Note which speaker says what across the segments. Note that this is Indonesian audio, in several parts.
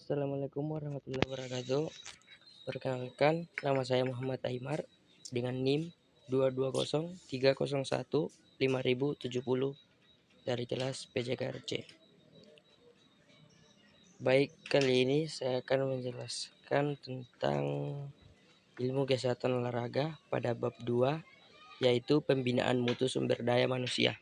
Speaker 1: Assalamualaikum warahmatullahi wabarakatuh. Perkenalkan, nama saya Muhammad Aimar dengan NIM 220301570 dari kelas PJKRC. Baik, kali ini saya akan menjelaskan tentang ilmu kesehatan olahraga pada bab 2, yaitu pembinaan mutu sumber daya manusia.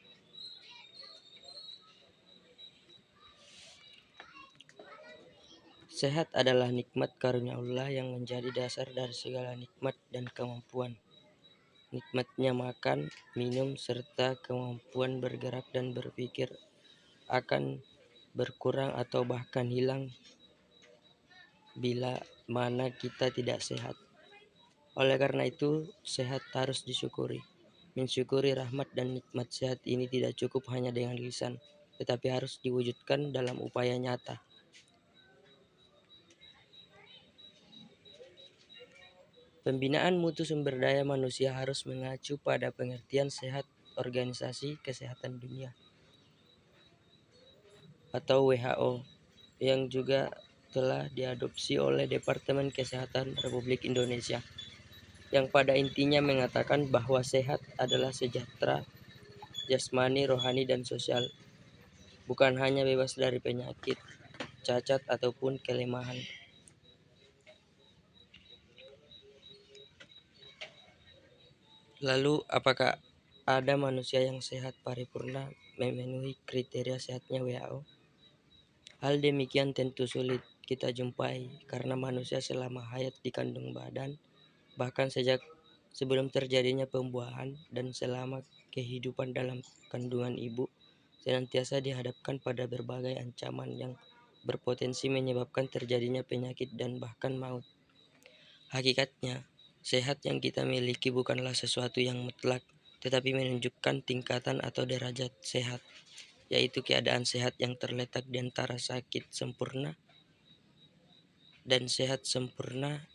Speaker 1: Sehat adalah nikmat karunia Allah yang menjadi dasar dari segala nikmat dan kemampuan. Nikmatnya makan, minum, serta kemampuan bergerak dan berpikir akan berkurang atau bahkan hilang bila mana kita tidak sehat. Oleh karena itu, sehat harus disyukuri. Mensyukuri rahmat dan nikmat sehat ini tidak cukup hanya dengan lisan, tetapi harus diwujudkan dalam upaya nyata. Pembinaan mutu sumber daya manusia harus mengacu pada pengertian sehat Organisasi Kesehatan Dunia atau WHO yang juga telah diadopsi oleh Departemen Kesehatan Republik Indonesia, yang pada intinya mengatakan bahwa sehat adalah sejahtera jasmani, rohani, dan sosial, bukan hanya bebas dari penyakit, cacat, ataupun kelemahan. Lalu, apakah ada manusia yang sehat paripurna memenuhi kriteria sehatnya WHO? Hal demikian tentu sulit kita jumpai karena manusia selama hayat di kandung badan, bahkan sejak sebelum terjadinya pembuahan dan selama kehidupan dalam kandungan ibu, senantiasa dihadapkan pada berbagai ancaman yang berpotensi menyebabkan terjadinya penyakit dan bahkan maut. Hakikatnya, sehat yang kita miliki bukanlah sesuatu yang mutlak, tetapi menunjukkan tingkatan atau derajat sehat, yaitu keadaan sehat yang terletak di antara sakit sempurna dan sehat sempurna.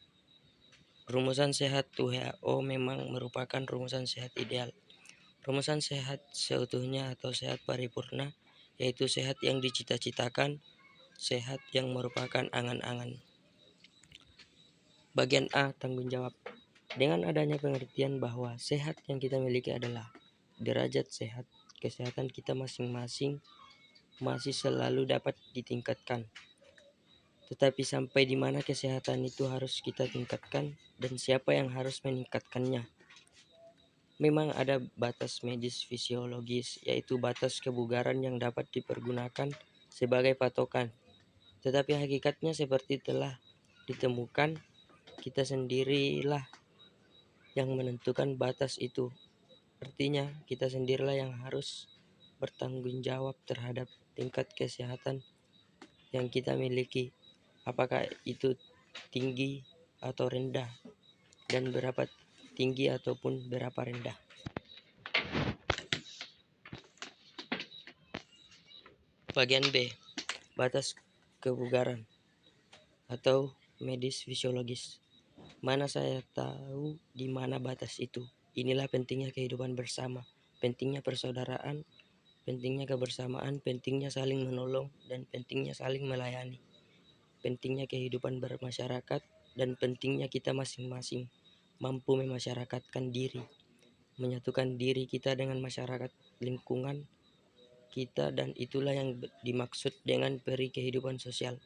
Speaker 1: Rumusan sehat WHO memang merupakan rumusan sehat ideal. Rumusan sehat seutuhnya atau sehat paripurna, yaitu sehat yang dicita-citakan, sehat yang merupakan angan-angan. Bagian A, tanggung jawab. Dengan adanya pengertian bahwa sehat yang kita miliki adalah derajat sehat, kesehatan kita masing-masing masih selalu dapat ditingkatkan. Tetapi sampai di mana kesehatan itu harus kita tingkatkan dan siapa yang harus meningkatkannya? Memang ada batas medis fisiologis, yaitu batas kebugaran yang dapat dipergunakan sebagai patokan. Tetapi hakikatnya seperti telah ditemukan, kita sendirilah yang menentukan batas itu. Artinya, kita sendirilah yang harus bertanggung jawab terhadap tingkat kesehatan yang kita miliki. Apakah itu tinggi atau rendah, dan berapa tinggi ataupun berapa rendah. Bagian B, batas kebugaran atau medis fisiologis. Mana saya tahu di mana batas itu. Inilah pentingnya kehidupan bersama, pentingnya persaudaraan, pentingnya kebersamaan, pentingnya saling menolong, dan pentingnya saling melayani. Pentingnya kehidupan bermasyarakat, dan pentingnya kita masing-masing mampu memasyarakatkan diri, menyatukan diri kita dengan masyarakat lingkungan kita, dan itulah yang dimaksud dengan peri kehidupan sosial.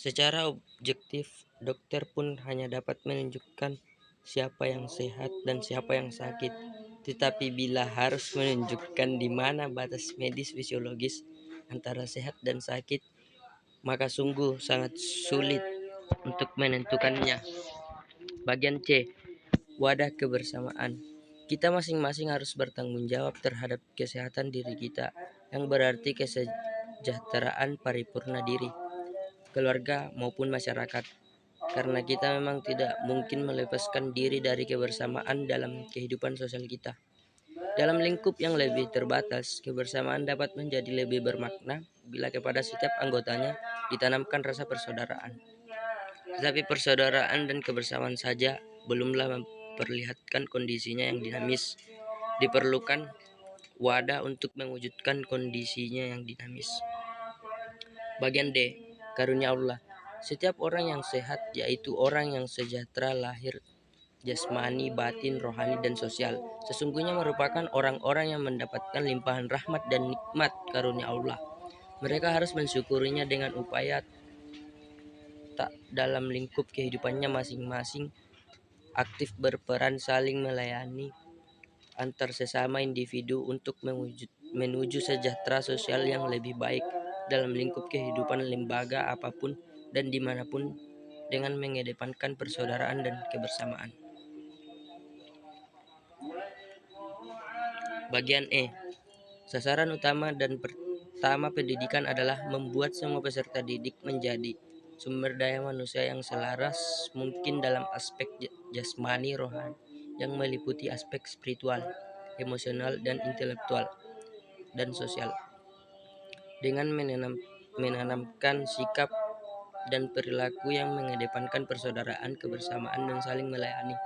Speaker 1: Secara objektif, dokter pun hanya dapat menunjukkan siapa yang sehat dan siapa yang sakit. Tetapi bila harus menunjukkan di mana batas medis fisiologis antara sehat dan sakit, maka sungguh sangat sulit untuk menentukannya. Bagian C, wadah kebersamaan. Kita masing-masing harus bertanggung jawab terhadap kesehatan diri kita, yang berarti kesejahteraan paripurna diri, keluarga maupun masyarakat. Karena kita memang tidak mungkin melepaskan diri dari kebersamaan dalam kehidupan sosial kita. Dalam lingkup yang lebih terbatas, kebersamaan dapat menjadi lebih bermakna bila kepada setiap anggotanya ditanamkan rasa persaudaraan. Tetapi persaudaraan dan kebersamaan saja belumlah memperlihatkan kondisinya yang dinamis. Diperlukan wadah untuk mewujudkan kondisinya yang dinamis. Bagian D. Karunia Allah. Setiap orang yang sehat, yaitu orang yang sejahtera lahir, jasmani, batin, rohani, dan sosial, sesungguhnya merupakan orang-orang yang mendapatkan limpahan rahmat dan nikmat karunia Allah. Mereka harus mensyukurinya dengan upaya tak dalam lingkup kehidupannya masing-masing, aktif berperan saling melayani antar sesama individu untuk menuju sejahtera sosial yang lebih baik dalam lingkup kehidupan lembaga apapun dan dimanapun, dengan mengedepankan persaudaraan dan kebersamaan. Bagian E. Sasaran utama dan pertama pendidikan adalah membuat semua peserta didik menjadi sumber daya manusia yang selaras mungkin dalam aspek jasmani, rohani, yang meliputi aspek spiritual, emosional, dan intelektual dan sosial, dengan menanamkan sikap dan perilaku yang mengedepankan persaudaraan, kebersamaan, dan saling melayani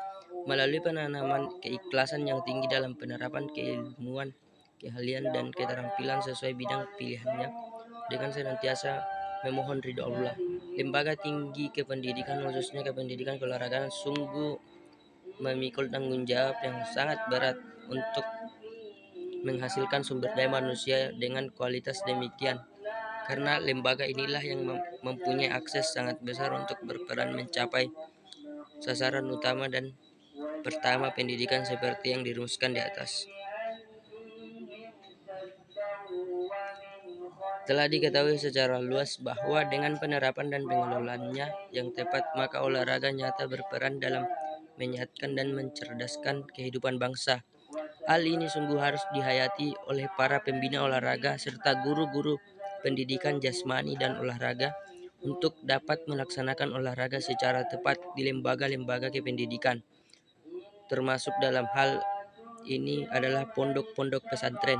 Speaker 1: melalui penanaman keikhlasan yang tinggi dalam penerapan keilmuan, keahlian, dan keterampilan sesuai bidang pilihannya, dengan senantiasa memohon ridho Allah. Lembaga tinggi kependidikan, khususnya kependidikan keolahragaan, sungguh memikul tanggung jawab yang sangat berat untuk menghasilkan sumber daya manusia dengan kualitas demikian, karena lembaga inilah yang mempunyai akses sangat besar untuk berperan mencapai sasaran utama dan pertama pendidikan seperti yang dirumuskan di atas. Telah diketahui secara luas bahwa dengan penerapan dan pengelolaannya yang tepat, maka olahraga nyata berperan dalam menyehatkan dan mencerdaskan kehidupan bangsa. Hal ini sungguh harus dihayati oleh para pembina olahraga serta guru-guru pendidikan jasmani dan olahraga untuk dapat melaksanakan olahraga secara tepat di lembaga-lembaga kependidikan. Termasuk dalam hal ini adalah pondok-pondok pesantren.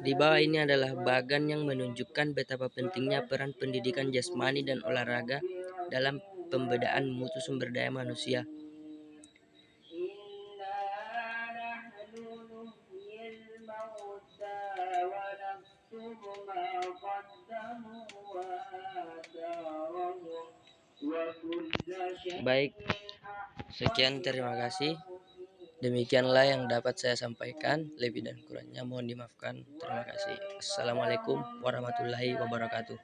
Speaker 1: Di bawah ini adalah bagan yang menunjukkan betapa pentingnya peran pendidikan jasmani dan olahraga dalam pembedaan mutu sumber daya manusia. Baik, sekian, terima kasih. Demikianlah yang dapat saya sampaikan. Lebih dan kurangnya mohon dimaafkan. Terima kasih. Assalamualaikum warahmatullahi wabarakatuh.